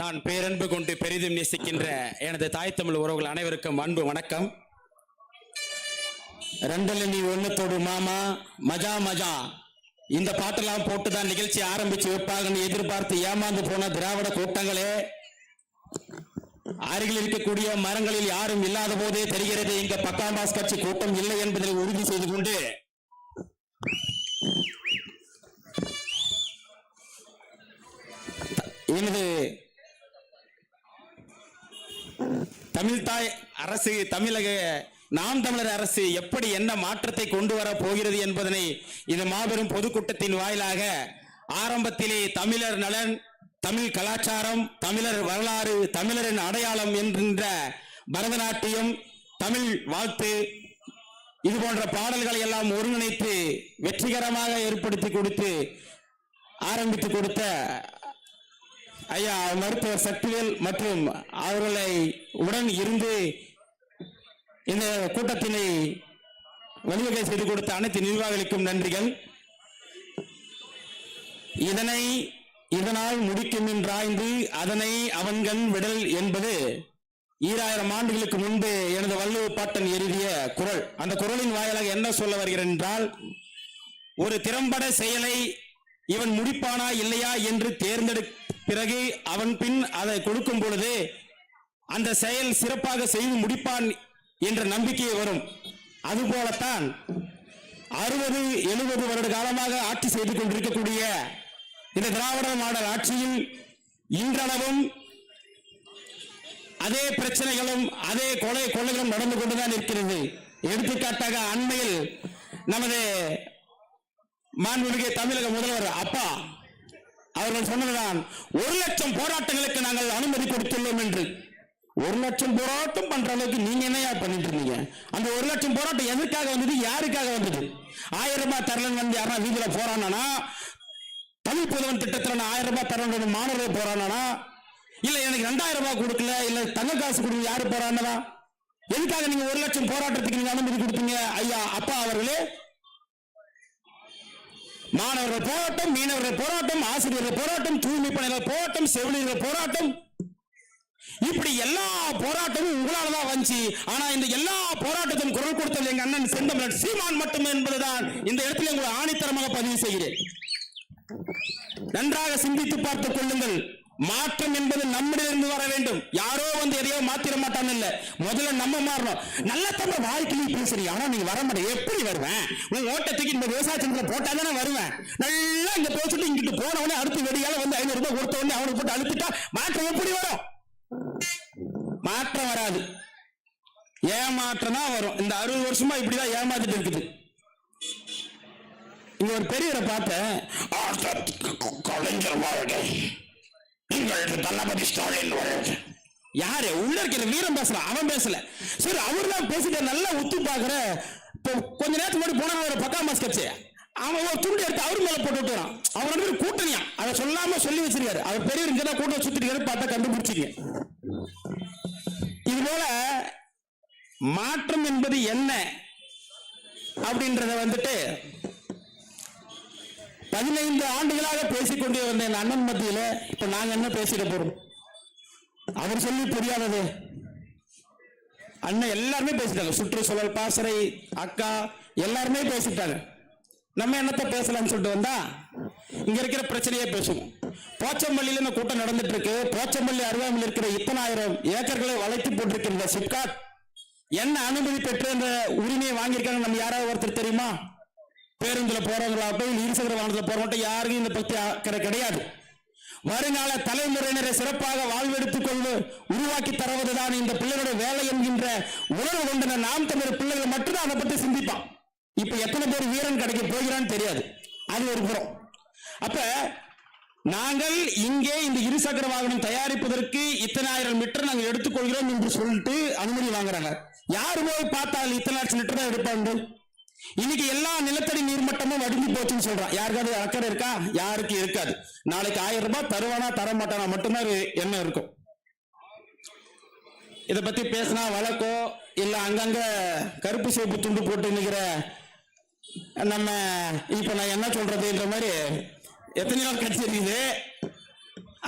நான் பேரன்பு கொண்டு பெரிதும் நேசிக்கின்ற எனது தாய் தமிழ் உறவுகள் அனைவருக்கும் அன்பு வணக்கம். ரெண்டலி ஒன்னத்தோடு மாமா மஜா மஜா இந்த பாட்டெல்லாம் போட்டுதான் நிகழ்ச்சி ஆரம்பிச்சு வைப்பாங்கன்னு எதிர்பார்த்து ஏமாந்து போன திராவிட கூட்டங்களே, அருகில் இருக்கக்கூடிய மரங்களில் யாரும் இல்லாத போதே தெரிகிறது இங்க பக்காம்பாஸ் கட்சி கூட்டம் இல்லை என்பதை உறுதி செய்து கொண்டு எனது தமிழ்தாய் அரசு, தமிழக நாம் தமிழர் அரசு எப்படி என்ன மாற்றத்தை கொண்டு வர போகிறது என்பதனை இந்த மாபெரும் பொதுக்கூட்டத்தின் வாயிலாக ஆரம்பத்திலே தமிழர் நலன், தமிழ் கலாச்சாரம், தமிழர் வரலாறு, தமிழரின் அடையாளம் என்கின்ற பரதநாட்டியம், தமிழ் வாழ்த்து, இது போன்ற பாடல்களை எல்லாம் ஒருங்கிணைத்து வெற்றிகரமாக ஏற்படுத்தி கொடுத்து ஆரம்பித்து கொடுத்த ஐயா மருத்துவர் சக்திவேல் மற்றும் அவர்களை உடன் இருந்து இந்த கூட்டத்தினை வழிவகை செய்து கொடுத்த அனைத்து நிர்வாகிகளுக்கும் நன்றிகள். இதனால் முடிக்கும் என்றாய்ந்து அதனை அவன்கண் விடல் என்பது 2000 ஆண்டுகளுக்கு முன்பு எனது வள்ளுவ பாட்டன் எழுதிய குறள். அந்த குறளின் வாயிலாக என்ன சொல்ல வருகிறேன் என்றால், ஒரு திறம்பட செயலை இவன் முடிப்பானா இல்லையா என்று தேர்ந்தெடுக்க பிறகு அவன் பின் அதை கொடுக்கும் பொழுது அந்த செயல் சிறப்பாக செய்து முடிப்பான் என்ற நம்பிக்கை வரும். அதுபோலத்தான் 60-70 வருட காலமாக ஆட்சி செய்து கொண்டிருக்கக்கூடிய இந்த திராவிட மாடல் ஆட்சியில் இன்றளவும் அதே பிரச்சனைகளும் அதே கொலைகளும் நடந்து கொண்டுதான் இருக்கிறது. எடுத்துக்காட்டாக அண்மையில் நமது மாண்புமிகு தமிழக முதல்வர் அப்பா அவர்கள் சொன்னதுதான், 1,00,000 போராட்டங்களுக்கு நாங்கள் அனுமதி கொடுத்துள்ளோம் என்று. 1,00,000 போராட்டம் பண்ற அளவுக்கு நீங்க என்ன பண்ணிட்டு இருந்தீங்க? அந்த 1,00,000 போராட்டம் எதுக்காக வந்தது, யாருக்காக வந்தது? 1000 ரூபாய் தரலன்னு வந்து யாரா வீதியில போறானா? தமிழ் புதவன் திட்டத்தில் 1000 ரூபாய் தரலன்னு மாணவர்கள் போறானா? இல்ல எனக்கு 2000 ரூபாய் கொடுக்கல, இல்ல தங்க காசு கொடுங்க யாரு போறானா? எதுக்காக நீங்க 1,00,000 போராட்டத்துக்கு நீங்க அனுமதி கொடுத்தீங்க ஐயா அப்பா அவர்களே? மாணவர்கள் போராட்டம், மீனவர்கள் போராட்டம், ஆசிரியர்கள் போராட்டம், தூய்மை பணியாளர் போராட்டம், செவிலியர்கள் போராட்டம், இப்படி எல்லா போராட்டமும் உங்களாலதான் வந்துச்சு. ஆனா இந்த எல்லா போராட்டத்தையும் குரல் கொடுத்தது எங்க அண்ணன் செந்தமிழன் சீமான் மட்டும் என்பதுதான் இந்த இடத்துல உங்களை ஆணித்தரமாக பதிவு செய்கிறேன். நன்றாக சிந்தித்து பார்த்துக் கொள்ளுங்கள். மாற்றம் என்பது நம்மிடமிருந்து வர வேண்டும். யாரோ வந்து எதையோ மாத்திர மாட்டான்னு இல்ல, முதல்ல நம்ம மாறணும். நல்ல தமிழ் வாழ்க்கையில பேசுறீங்க, ஆனா நீங்க வர மாட்டேன். எப்படி வருவேன்? உங்க ஓட்டத்துக்கு இந்த விவசாய சங்கத்தில் போட்டா தானே வருவேன். நல்லா இங்க பேசிட்டு இங்கிட்டு போனவனே அடுத்து வெடியால வந்து 500 ரூபாய் கொடுத்த உடனே அவனுக்கு போட்டு அழுத்திட்டா மாற்றம் எப்படி வரும்? மாற்றம் வராது, ஏமாற்றம் தான் வரும். இந்த 60 வருஷமா இப்படிதான் ஏமாத்திட்டு இருக்குது. இங்க ஒரு பெரியவரை பார்த்தேன், கலைஞர் வாழ்க்கை தளபதி ஸ்டாலின் யாரு உள்ள இருக்கிற வீரம் பேசலாம், அவன் பேசல. சரி, அவர் தான் பேசிட்டு நல்லா ஒத்து பாக்குற. கொஞ்ச நேரத்துக்கு முன்னாடி போன ஒரு பக்காம்பாஸ் கட்சி அவன் ஒரு துண்டு எடுத்து அவர் மேல போட்டு விட்டுறான். அவன் பேர் கூட்டணியா, அதை சொல்லாம சொல்லி வச்சிருக்காரு. அவர் பெரிய இங்கதான் கூட்டம் சுத்திட்டு பார்த்தா கண்டுபிடிச்சிங்க. இது போல மாற்றம் என்பது என்ன அப்படின்றத வந்துட்டு 15 ஆண்டுகளாக பேசிக்கொண்டே வந்த என் அண்ணன் மத்தியில இப்ப நாங்க என்ன பேசிட போறோம்? அவர் சொல்லி புரியாதது அண்ணன் எல்லாருமே பேசிட்டாங்க. சுற்றுச்சூழல், பாசறை, அக்கா எல்லாருமே பேசிட்டாங்க. நம்ம என்னத்த பேசலாம்னு சொல்லிட்டு வந்தா இங்க இருக்கிற பிரச்சனையே பேசுவோம். போச்சம்பள்ளியில இந்த கூட்டம் நடந்துட்டு இருக்கு. போச்சம்பள்ளி அருகாமையில் இருக்கிற 10,000 ஏக்கர்களை வளைத்து போட்டிருக்கிற சிப்காட் என்ன அனுமதி பெற்று அந்த உரிமையை வாங்கியிருக்காங்க நம்ம யாராவது ஒருத்தர் தெரியுமா? பேருந்துல போறவங்களாகட்டும், இருசக்கர வாகனத்துல போறவங்க யாருக்கும் இந்த பத்தி அக்கறை கிடையாது. வருங்கால தலைமுறையினரை சிறப்பாக வாழ்வெடுத்துக் கொண்டு உருவாக்கி தருவதுதான் இந்த பிள்ளைகளுடைய வேலை என்கின்ற உணர்வு கொண்ட நாம் தமிழர் பிள்ளைகள் மட்டும்தான் அதை பத்தி சிந்திப்பான். இப்ப எத்தனை பேர் வீரன் கிடைக்க போகிறான்னு தெரியாது. அது ஒரு புறம். அப்ப நாங்கள் இங்கே இந்த இருசக்கர வாகனம் தயாரிப்பதற்கு 10,000 லிட்டர் நாங்கள் எடுத்துக்கொள்கிறோம் என்று சொல்லிட்டு அனுமதி வாங்குறாங்க. யாரு போய் பார்த்தால் 10,00,000 லிட்டர் தான் எடுப்பாங்க. இன்னைக்கு எல்லா நிலத்தடி நீர்மட்டமும் வடிஞ்சு போச்சுன்னு சொல்றான். யாருக்காவது அக்கறை இருக்கா? யாருக்கு இருக்காது. நாளைக்கு 1000 ரூபாய் தருவானா தர மாட்டானா மட்டும்தான் என்ன இருக்கும். இதை பத்தி பேசினா வழக்கோ இல்ல அங்கங்க கருப்பு சிவப்பு துண்டு போட்டு நிக்கிற நம்ம இப்ப நான் என்ன சொல்றதுன்ற மாதிரி எத்தனை நாள் கட்சி இருக்குது.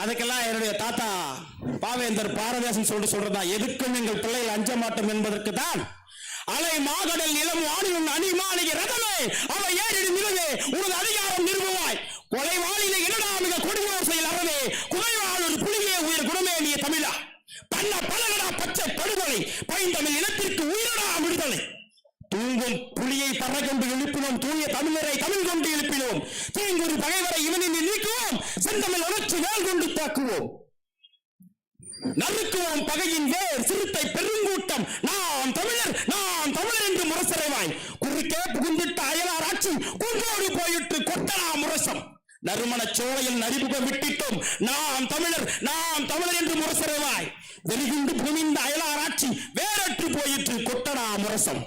அதுக்கெல்லாம் என்னுடைய தாத்தா பாவேந்தர் பாரதிதாசன் சொல்றதா, எதுக்கும் எங்கள் பிள்ளைகள் அஞ்ச மாட்டோம் என்பதற்கு தான். அலை மாகடல் நிலம் வாணியும் அணிமாளிகை ரதமே அவ ஏறி நிலவே உனது அதிகாரம் நிறுவுவாய். கொலைவாளில என்னடா மிக கொடுமையோர் செயல் அறவே குறைவாள் ஒரு புலியே உயிர் குணமே நீ தமிழா பண்ண பலகடா பச்சை படுகொலை பைந்தமிழ் இனத்திற்கு உயிரடா விடுதலை. தூங்கும் புலியை பறை கொண்டு எழுப்பினோம், தூய தமிழரை தமிழ் கொண்டு எழுப்பினோம். தீங்குறு பகைவரை இவனில் நீக்குவோம், செந்தமிழ் உணர்ச்சி வேல் கொண்டு தாக்குவோம். நறுக்குவோம் பகையின் வேர் சிறுத்தை பெருங்கூட்டம் நாம் தமிழர் என்று முரசறைவாய். குறுக்கே புகுந்திட்ட அயலார் ஆட்சி குன்றோடு போயிட்டு கொட்டனா முரசம். நறுமண சோலையில் நரிபுகம் விட்டிட்டோம் நாம் தமிழர் என்று முரசறைவாய். வெளிகுண்டு புகுந்த அயலார் ஆட்சி வேறற்று போயிற்று கொட்டனா முரசம்.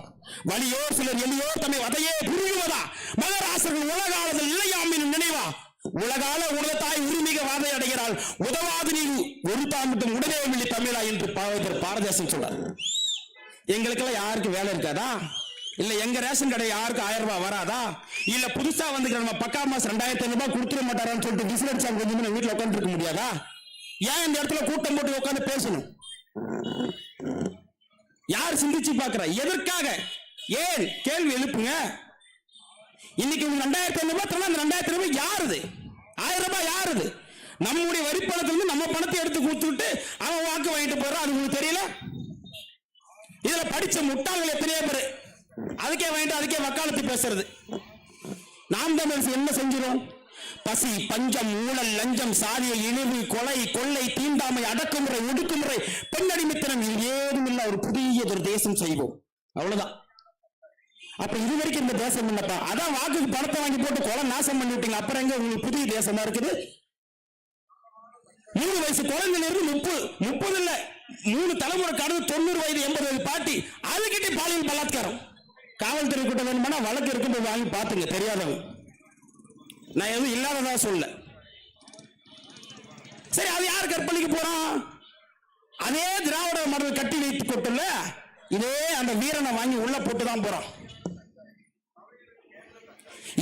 வலியோர் சிலர் எளியோர் தம்மை வதையே புரியுவதா மகராசர்கள் உலகாளர்கள் இல்லையாமின் நினைவா. உலகால உலகத்தாய் உரிமிக வாதை அடைகிறாள் உதவாது நீ ஒரு தாமட்டும் உடனே மில்லி தமிழா என்று பாரதிதாசன் சொல்றார். எங்களுக்கெல்லாம் யாருக்கு வேலை இருக்காதா? இல்ல எங்க ரேஷன் கடை யாருக்கு 1000 ரூபாய் வராதா? இல்ல புதுசா வந்து நம்ம பக்கா மாசம் 2500 ரூபாய் கொடுத்துட மாட்டாரான்னு சொல்லிட்டு விசிலடிச்சா கொஞ்சம் வீட்டுல உட்காந்து இருக்க முடியாதா? ஏன் இந்த இடத்துல கூட்டம் போட்டு உட்காந்து பேசணும்? யார் சிந்திச்சு பாக்குறா? எதற்காக? ஏன் கேள்வி எழுப்புங்க. இன்னைக்கு 2500 ரூபாய் தரலாம். அந்த 2000 ரூபாய் யாருது? 1000 ரூபாய் யாருது? நம்முடைய வரி பணத்திலிருந்து நம்ம பணத்தை எடுத்து கொடுத்துட்டு அவன் வாக்கு வாங்கிட்டு போறான். அது உங்களுக்கு தெரியல? இதுல படிச்ச முட்டாள்கள் எத்தனையோ பேரு அதுக்கே வாங்கிட்டு அதுக்கே வக்காலத்து பேசுறது. நாம் தமிழ் என்ன செஞ்சிடும்? பசி பஞ்சம் ஊழல் லஞ்சம் சாதிய இழிவு கொலை கொள்ளை தீண்டாமை அடக்குமுறை ஒடுக்குமுறை பெண்ணடிமைத்தனம் ஏதும் இல்ல ஒரு புதிய ஒரு தேசம் செய்வோம். அவ்வளவுதான். அப்ப இதுவரைக்கும் இந்த தேசம் இல்லப்பா. அதான் வாக்குக்கு பணத்தை வாங்கி போட்டு கொலை நாசம் பண்ணி விட்டீங்க. அப்புறம் எங்க உங்களுக்கு புதிய தேசமா இருக்குது? 3 வயசு குழந்தைல இருந்து 30 இல்ல 3 தலைமுறை கடந்து 90 வயது 80 வயது பாட்டி அதுக்கிட்டே பாலியல் பலாத்காரம். காவல்துறை கூட்டம் வேணுமானா வழக்கு இருக்கும்போது வாங்கி பாத்துங்க. தெரியாதவங்க, நான் எதுவும் இல்லாததா சொல்ல. சரி, அது யார் கற்பழிக்க போறான்? அதே திராவிட மடல் கட்டி வைத்துக் கொண்டுள்ள இதே அந்த வீரனை வாங்கி உள்ள போட்டுதான் போறான்.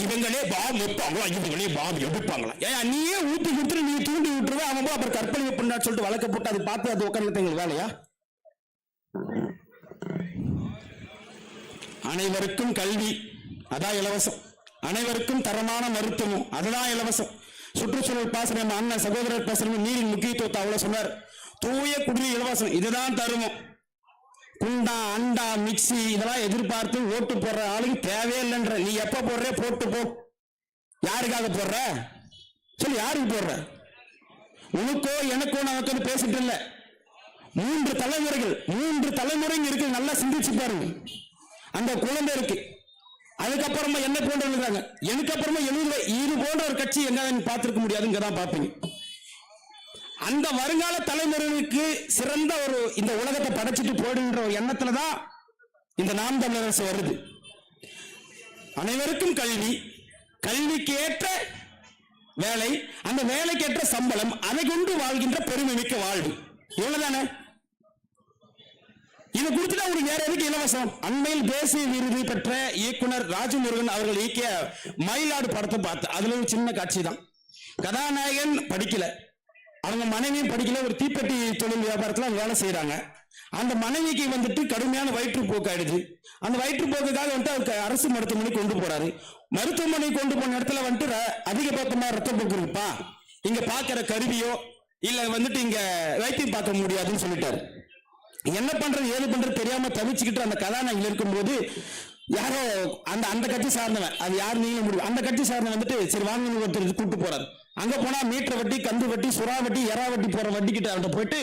இவங்களே பாம் வைப்பாங்களா, இவங்களே பாம் எடுப்பாங்களா? ஏன் நீயே ஊத்தி கொடுத்துட்டு நீ தூண்டி விட்டுருவ, அவன் அப்புறம் கற்பழிப்பு பண்ணான்னு சொல்லிட்டு வழக்க போட்டு அதை பார்த்து அது உட்காந்து எங்களுக்கு வேலையா? அனைவருக்கும் கல்வி அதான் இலவசம், அனைவருக்கும் தரமான மருத்துவம் அதுதான் இலவசம். சுற்றுச்சூழல் பாசனம் அண்ணன் சகோதரர் பாசனம் நீரின் முக்கியத்துவத்தை அவ்வளவு சொன்னார். தூய குடிநீர் இலவசம் இதுதான் தருமம். குண்டா அண்டா மிக்சி இதெல்லாம் எதிர்பார்த்து ஓட்டு போடுற ஆளுக்கு தேவையில்லைன்ற. நீ எப்ப போடுற போட்டு போ. யாருக்காக போடுற சொல்லி? யாருக்கு போடுற? உனக்கோ எனக்கோ நமக்கு பேசிட்டு இல்ல. 3 தலைமுறைங்க இருக்கு. நல்லா சிந்திச்சு பாருங்க. அந்த குழந்தை இருக்கு, அதுக்கப்புறமா என்ன போன்ற எழுதுறாங்க, எனக்கு அப்புறமா 70 இது போன்ற ஒரு கட்சி எங்க பார்த்திருக்க முடியாதுங்க தான் பார்ப்பீங்க. அந்த வருங்கால தலைமுறைக்கு சிறந்த ஒரு இந்த உலகத்தை படைச்சிட்டு போடுகின்ற ஒரு எண்ணத்துலதான் இந்த நாம் தமிழர் அரசு வருது. அனைவருக்கும் கல்வி, கல்விக்கு ஏற்ற வேலை, அந்த வேலைக்கு ஏற்ற சம்பளம், அதை கொண்டு வாழ்கின்ற பெருமை மிக்க வாழ்வு. இவ்வளவுதானே? இது கொடுத்துட்டா உங்களுக்கு வேற எதுக்கு இலவசம்? அண்மையில் தேசிய விருது பெற்ற இயக்குனர் ராஜமுருகன் அவர்கள் இயக்கிய மயிலாடு படத்தை பார்த்து அதுல ஒரு சின்ன காட்சி தான். கதாநாயகன் படிக்கல, அவங்க மனைவியும் படிக்கல, ஒரு தீப்பெட்டி தொழில் வியாபாரத்துல வேலை செய்யறாங்க. அந்த மனைவிக்கு வந்துட்டு கடுமையான வயிற்றுப்போக்கு ஆயிடுது. அந்த வயிற்றுப்போக்குக்காக வந்துட்டு அவருக்கு அரசு மருத்துவமனை கொண்டு போறாரு. மருத்துவமனை கொண்டு போன இடத்துல வந்துட்டு அதிகபட்சமா ரத்தப்போக்கு இருப்பா, இங்க பாக்குற கருவியோ இல்ல வந்துட்டு இங்க வைத்தியம் பார்க்க முடியாதுன்னு சொல்லிட்டாரு. என்ன பண்றது ஏது பண்றது தெரியாம தவிச்சுக்கிட்டு அந்த கதாநாயகன் இருக்கும்போது யாரோ அந்த கட்சி சார்ந்தவன், அது யாரு நீங்க முடியும், அந்த கட்சி சார்ந்த வந்துட்டு சரி வாங்க ஒருத்தர் கூப்பிட்டு போறாரு. அங்க போனா மீட்டர் வட்டி, கந்து வட்டி, சுறா வட்டி, எறா வட்டி போற வட்டி கிட்ட அவர்கிட்ட போயிட்டு,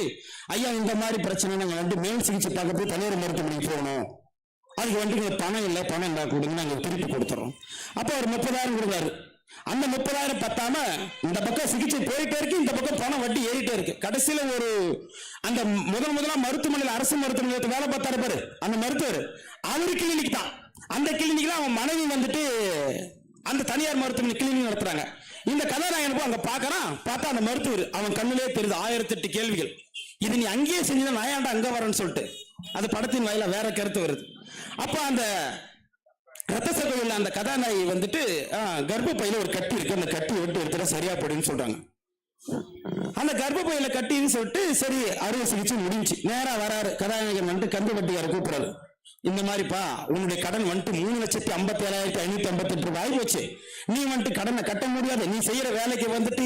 ஐயா இந்த மாதிரி பிரச்சனை நாங்க வந்து மேல் சிகிச்சை பார்க்க போய் தனியார் மருத்துவமனைக்கு போகணும், அதுக்கு வந்துட்டு பணம் இல்லை, பணம் இருந்தா கொடுங்க நாங்க திருப்பி கொடுத்துறோம். அப்ப அவர் 30,000 கொடுக்குறாரு. அந்த 30,000 பத்தாம இந்த பக்கம் சிகிச்சை போயிட்டே இருக்கு, இந்த பக்கம் பணம் வட்டி ஏறிட்டே இருக்கு. கடைசியில ஒரு அந்த முதலா மருத்துவமனையில் அரசு மருத்துவமனையில் வேலை பார்த்தாரு பாரு அந்த மருத்துவர், அவரு கிளினிக் தான். அந்த கிளினிக்ல அவன் மனைவி வந்துட்டு அந்த தனியார் மருத்துவமனை கிளினிக் நடத்துறாங்க. இந்த கதாநாயகனுக்கும் அங்க பாக்குறான். பார்த்தா அந்த மருத்துவர் அவன் கண்ணிலே தெரியுது 1008 கேள்விகள். இது நீ அங்கேயே செஞ்சுதான் நான் ஏன்டா அங்க வரேன்னு சொல்லிட்டு அது படத்தின் வாயில வேற கருத்து வருது. அப்ப அந்த ரத்த சகோதரில் அந்த கதாநாயகி வந்துட்டு கர்ப்பப்பையில ஒரு கட்டி இருக்கு, அந்த கட்டி விட்டு எடுத்துட்டா சரியா போடுன்னு சொல்றாங்க. அந்த கர்ப்பப்பையில கட்டின்னு சொல்லிட்டு சரி அறுவை சிகிச்சை முடிஞ்சு நேரா வராரு கதாநாயகன் வந்துட்டு கந்துவட்டியாரை கூப்பிடுறாரு. இந்த மாதிரிப்பா உன்னுடைய கடன் வந்துட்டு 3,57,558 ரூபாய் போச்சு. நீ வந்துட்டு கடனை கட்ட முடியாது. நீ செய்யற வேலைக்கு வந்துட்டு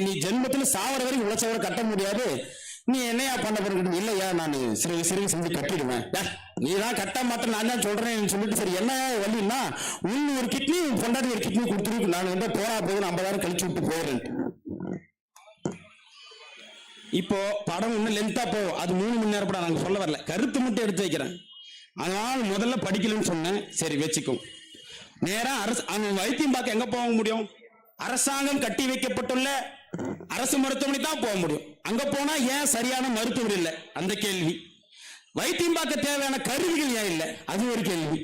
நீ ஜென்மத்துல சாவர வரைக்கும் உழைச்சவரை கட்ட முடியாது. நீ என்னையா பண்ண போறது? இல்லையா நான் சிறுக செஞ்சு கட்டிடுவேன். நீ தான் கட்ட மாட்டேன் நான் தான் சொல்றேன் சொல்லிட்டு சரி என்ன வழின்னா உன் ஒரு கிட்னி பொண்டாட்டி ஒரு கிட்னி கொடுத்துருக்கு. நான் வந்து போறா போகுது 50,000 கழிச்சு விட்டு போயிடுறேன். இப்போ படம் இன்னும் லென்த்தா போகும். அது 3 மணி நேரம் படம். நாங்க சொல்ல வரல, கருத்து மட்டும் எடுத்து வைக்கிறேன். அதனால் முதல்ல படிக்கலன்னு சொன்னேன். சரி வச்சுக்கோ. நேரா அவன் வைத்தியம் பார்க்க எங்க போக முடியும்? அரசாங்கம் கட்டி வைக்கப்பட்டுள்ள அரசு மருத்துவமனை தான் போக முடியும். அங்க போனா ஏன் சரியான மருத்துவர் இல்லை? அந்த கேள்வி. வைத்தியம் பார்க்க தேவையான கருவிகள் ஏன் இல்லை? அது ஒரு கேள்வி.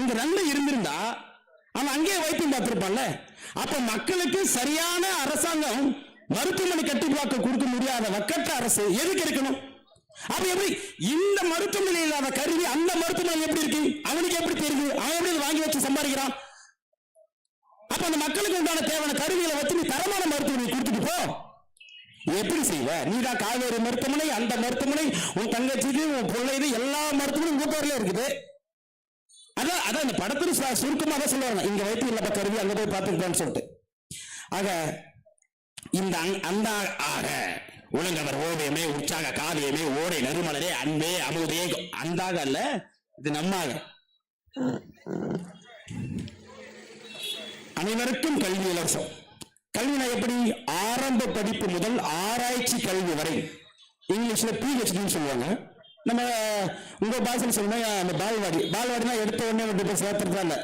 இந்த 2 இருந்திருந்தா அவன் அங்கேயே வைத்தியம் பார்த்திருப்பான்ல. அப்ப மக்களுக்கு சரியான அரசாங்கம் மருத்துவமனை கட்டி பார்க்க கொடுக்க முடியாத வக்கற்ற அரசு எதுக்கு இருக்கணும்? அப்ப எப்படி இந்த மருத்துவமனை இல்லாத கருவி அந்த மருத்துவமனை எப்படி இருக்கு? அவனுக்கு எப்படி தெரியுது? அவன் எப்படி வாங்கி வச்சு சம்பாதிக்கிறான்? அப்ப அந்த மக்களுக்கு உண்டான தேவையான கருவிகளை வச்சு நீ தரமான மருத்துவமனை கொடுத்துட்டு போ. எப்படி செய்வ? நீதான் காவேரி மருத்துவமனை, அந்த மருத்துவமனை, உன் தங்கச்சிக்கு, உன் பிள்ளைது எல்லா மருத்துவமனையும் கூட்டூர்ல இருக்குது. அதான் இந்த படத்துல சுருக்கமாக சொல்லுவாங்க, இங்க வைத்தியம் இல்லாத கருவி அங்க போய் பார்த்துக்கிட்டான்னு சொல்லிட்டு. ஆக இந்த அந்த ஆக உலகவர் ஓவியமே உற்சாக காவியமே ஓடை நறுமலரே அன்பே அமுதே அந்தாக அல்ல, இது நம்மாக. அனைவருக்கும் கல்வி இலவசம். கல்வினா எப்படி? ஆரம்ப படிப்பு முதல் ஆராய்ச்சி கல்வி வரை. இங்கிலீஷ்ல PhD சொல்லுவாங்க. நம்ம உங்க பாஷையில் சொல்லணும் அந்த பால்வாடினா எடுத்த உடனே வந்து சேர்த்துறதா இல்ல.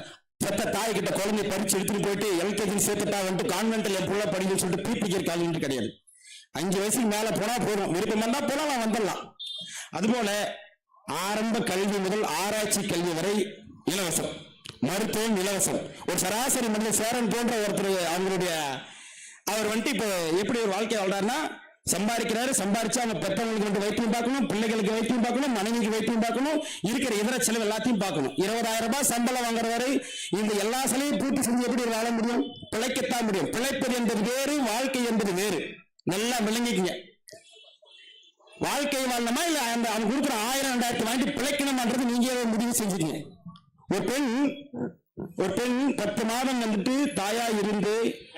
பெத்த தாய் கிட்ட குழந்தை பறிச்சு எடுத்துட்டு போயிட்டு LKG சேர்த்துட்டா வந்துட்டு கான்வென்ட்ல என் புள்ள படிக்கணும்னு சொல்லிட்டு PPK காலேஜ் கிடையாது. 5 வயசுக்கு மேல போனா போதும், விருப்பம் வந்தா போலாம், வந்துடலாம். அதுபோல ஆரம்ப கல்வி முதல் ஆராய்ச்சி கல்வி வரை இலவசம். மருத்துவம் இலவசம். ஒரு சராசரி மனிதன் சேரன் போன்ற ஒருத்தர் அவர் வந்துட்டு இப்போ எப்படி ஒரு வாழ்க்கை வாழ்றாருன்னா சம்பாதிக்கிறாரு. சம்பாதிச்சு அவங்க பெற்றவங்களுக்கு வந்து வைத்தியம் பார்க்கணும், பிள்ளைகளுக்கு வைத்தியம் பார்க்கணும், மனைவிக்கு வைத்தியம் பார்க்கணும், இருக்கிற இதர செலவு எல்லாத்தையும் பார்க்கணும். 20,000 ரூபாய் சம்பளம் வாங்குற வரை இந்த எல்லா செலவையும் பூர்த்தி செஞ்சு எப்படி வாழ முடியும்? பிழைக்கத்தான் முடியும். பிழைப்பது என்பது வேறு, வாழ்க்கை என்பது வேறு. நல்லா விளங்கிக்கங்க. வாழ்க்கை வாழணுமா இல்ல அந்த அவங்க கொடுக்குற 1000 2000 வாங்கிட்டு பிழைக்கணும்ன்றது நீங்க முடிவு செஞ்சுக்கீங்க. ஒரு பெண் 10 மாதம் வந்துட்டு தாயா இருந்து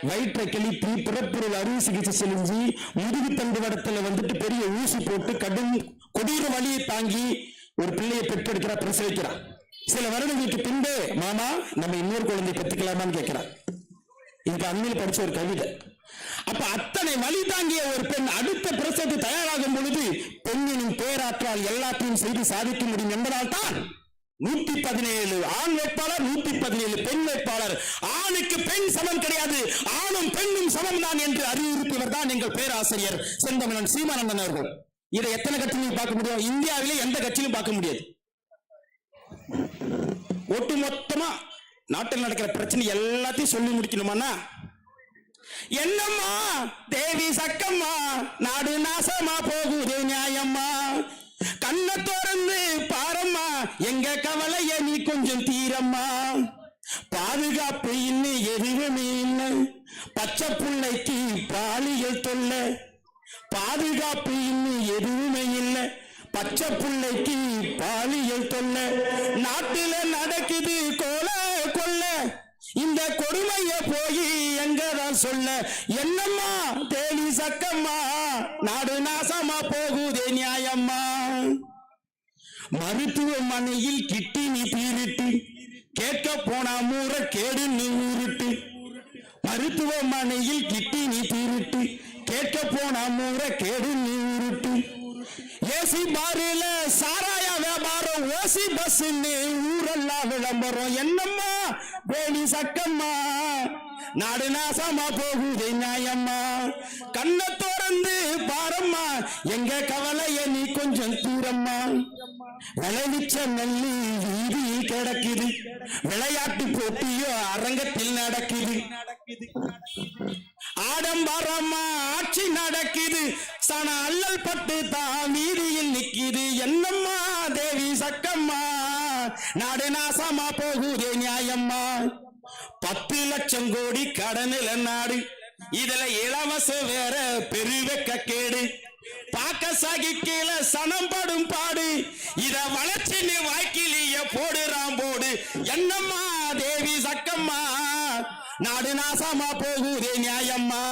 வயிற்றை கிழித்து பிறப்புறுள் அறுவை சிகிச்சை செஞ்சு முதுகு தண்டு வடத்துல வந்துட்டு பெரிய ஊசி போட்டு கடும் கொடீர வலியை தாங்கி ஒரு பிள்ளையை பெற்றெடுக்கிறா, பிரசவிக்கிறா. சில வருடங்களுக்கு பின்பு மாமா நம்ம இன்னொரு குழந்தை பெற்றுக்கலாமான்னு கேட்கிறான். இதுக்கு அண்மையில் படிச்ச ஒரு கவிதை. அப்ப அத்தனை வலி தாங்கிய ஒரு பெண் அடுத்த பிரசவத்தை தயாராகும் பொழுது பெண்ணின் பேராற்றால் எல்லாத்தையும் செய்து சாதிக்க முடியும் என்பதால் தான் 117 ஆண் வேட்பாளர், 117 பெண் வேட்பாளர். ஆணுக்கு பெண் சமம் கிடையாது, ஆணும் பெண்ணும் சமம் தான் என்று அறிவுறுத்தியவர் தான் எங்கள் பேராசிரியர் செந்தமிழன் சீமானந்தன் அவர்கள். இதை எத்தனை கட்சியிலும் பார்க்க முடியும்? இந்தியாவிலே எந்த கட்சியிலும் பார்க்க முடியாது. ஒட்டுமொத்தமா நாட்டில் நடக்கிற பிரச்சனை எல்லாத்தையும் சொல்லி முடிக்கணுமானா என்னம்மா தேவி சக்கம்மா நாடு நாசமா போகுது நியாயம்மா, கண்ணை திறந்து பாரம்மா எங்க கவலைய நீ கொஞ்சம் தீரம்மா, பாதுகாப்பு இன்னும் எதுவுமே இல்லை, பச்சை புள்ளைக்கு பாலியல் தொல்லை, பாதுகாப்பு இன்னும் எதுவுமே இல்லை, பச்சை புள்ளைக்கு பாலியல் தொல்லை, நாட்டில நடக்குது கொலை கொள்ள, இந்த கொடுமைய போய் எங்கதான் சொல்ல, என்னம்மா தேடி சக்கம்மா நாடு நாசமா போகுதே நியாயம்மா, மருத்துவமனையில் கிட்னி பீரிட்டு கேட்க போனா மூற கேடு ஊருட்டு, மருத்துவமனையில் கிட்னி பீரிட்டு கேட்க போனா மூற கேடு ஊருட்டு, ஏசி பாருல சாராய வியாபாரம் ஓசி பஸ் ஊரெல்லாம் விளம்பரம், என்னம்மா வேணி சக்கம்மா நாடு நாசமா போகுது நியாயம்மா, கண்ணை திறந்து பாரம்மா எங்க கவலைய நீ கொஞ்சம் தூரம்மா, விளைவிச்ச நெல்லி வீதியில் கிடக்குது, விளையாட்டு போட்டியோ அரங்கத்தில் நடக்குது, ஆடம்பரமா ஆட்சி நடக்குது, சன அல்லல் பட்டு தான் வீதியில் நிக்குது, என்னம்மா தேவி சக்கம்மா நாடு நாசமா போகுதே நியாயம்மா, 10 லட்சம் கோடி கடனில நாடு இதுல இலவசம் வேற பெருவெக்க கேடு பாக்க சகிக்கல சனம் படும் பாடு இத வளர்ச்சின்னு வாய்க்கிலிய போடுறான் போடு என்னம்மா தேவி சக்கம்மா நாடு நாசமா போகுதே நியாயம்மா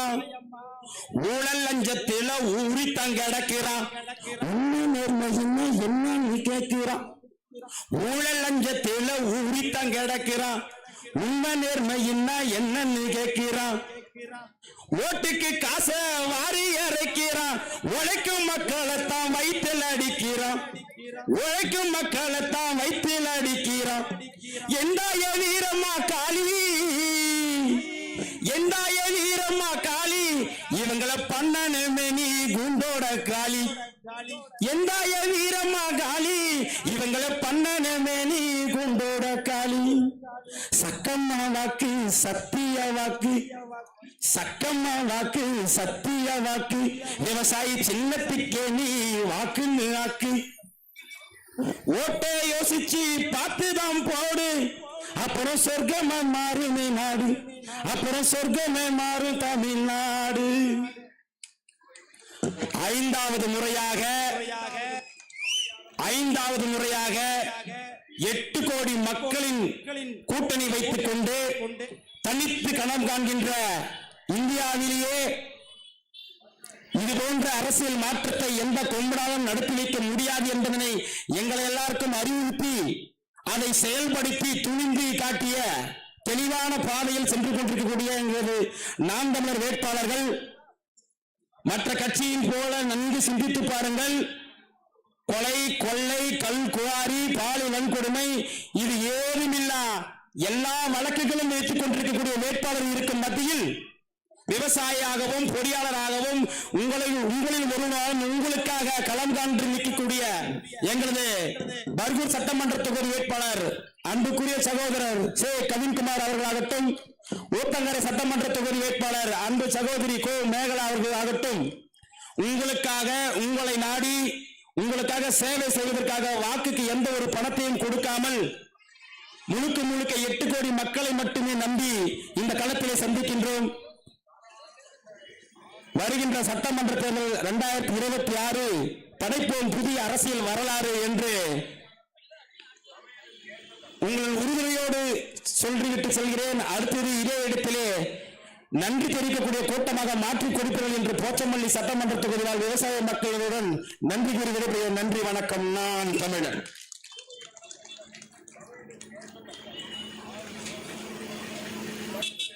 ஊழல் லஞ்சத்தில ஊறி தங்கிடக்கிறான் உண்மை நேர்மையின்மை என்னன்னு கேட்கிறான் ஊழல் லஞ்சத்தில ஊறி தங்கிடக்கிறான் உண்மை நேர்மையின்னா என்னன்னு கேட்கிறான் ஓட்டுக்கு காசை வாரி இறைக்கிறான் உழைக்கும் மக்களைத்தான் வயிற்றில் அடிக்கிறான் உழைக்கும் மக்களைத்தான் வயிற்றில் அடிக்கிறான் எந்தாய வீரம்மா காளி எந்தாய வீரம்மா காளி இவங்களை பண்ணணுமே நீ குண்டோட காளி எந்தாய வீரம்மா காளி இவங்களை பண்ணணுமே நீ குண்டோட காளி சக்கம்மா வாக்கு சத்திய வாக்கு சக்கம்மா வாக்கு சத்திய வாக்கு விவசாயி சின்னத்துக்கே நீ வாக்குன்னு ஆக்கு ஓட்டை யோசிச்சு பார்த்துதான் போடு அப்புறம் சொர்க்கமா மாறும் நாடு அப்புறம் சொர்க்கமே மாறும் தமிழ்நாடு ஐந்தாவது முறையாக 8 கோடி மக்களின் கூட்டணி வைத்துக் கொண்டு தனித்து கனவு காண்கின்ற இந்தியாவிலேயே இது போன்ற அரசியல் மாற்றத்தை எந்த கொம்பனாலும் நடத்தி வைக்க முடியாது என்பதனை எங்களை எல்லாருக்கும் அறிவுறுத்தி அதை செயல்படுத்தி துணிந்து காட்டிய தெளிவான பாதையில் சென்று கொண்டிருக்கக்கூடிய எங்களது நாம் தமிழர் வேட்பாளர்கள் மற்ற கட்சியின் போல நன்கு சிந்தித்து பாருங்கள். கொலை கொள்ளை கல் குவாரி பாலியல் வன்கொடுமை இது ஏதுமில்லா எல்லா வழக்குகளும் வைத்துக் கொண்டிருக்கக்கூடிய வேட்பாளர் இருக்கும் மத்தியில் விவசாயியாகவும் பொறியாளராகவும் உங்களில் ஒருவரும் உங்களுக்காக களம் காண்டு நிற்கக்கூடிய எங்களது பர்கூர் சட்டமன்ற தொகுதி வேட்பாளர் அன்புக்குரிய சகோதரர் சே கவின்குமார் அவர்களாகட்டும், ஊத்தங்கரை சட்டமன்ற தொகுதி வேட்பாளர் அன்பு சகோதரி கோ மேகலா அவர்களாகட்டும், உங்களுக்காக உங்களை நாடி உங்களுக்காக சேவை செய்வதற்காக வாக்குக்கு எந்த ஒரு பணத்தையும் கொடுக்காமல் முழுக்க 8 கோடி மக்களை மட்டுமே நம்பி இந்த களத்திலே சந்திக்கின்றோம். வருகின்ற சட்டமன்ற தேர்தல் 2026 படைப்போம் புதிய அரசியல் வரலாறு என்று உங்கள் உறுதுணையோடு சொல்லிவிட்டு செல்கிறேன். அடுத்தது இதே இடத்திலே நன்றி தெரிவிக்கக்கூடிய கூட்டமாக மாற்றிக் கொடுப்பீர்கள் என்று போச்சம்பள்ளி சட்டமன்ற தொகுதியால் விவசாய மக்களுடன் நன்றி கூறுகிறேன். நன்றி, வணக்கம். நான் தமிழன்.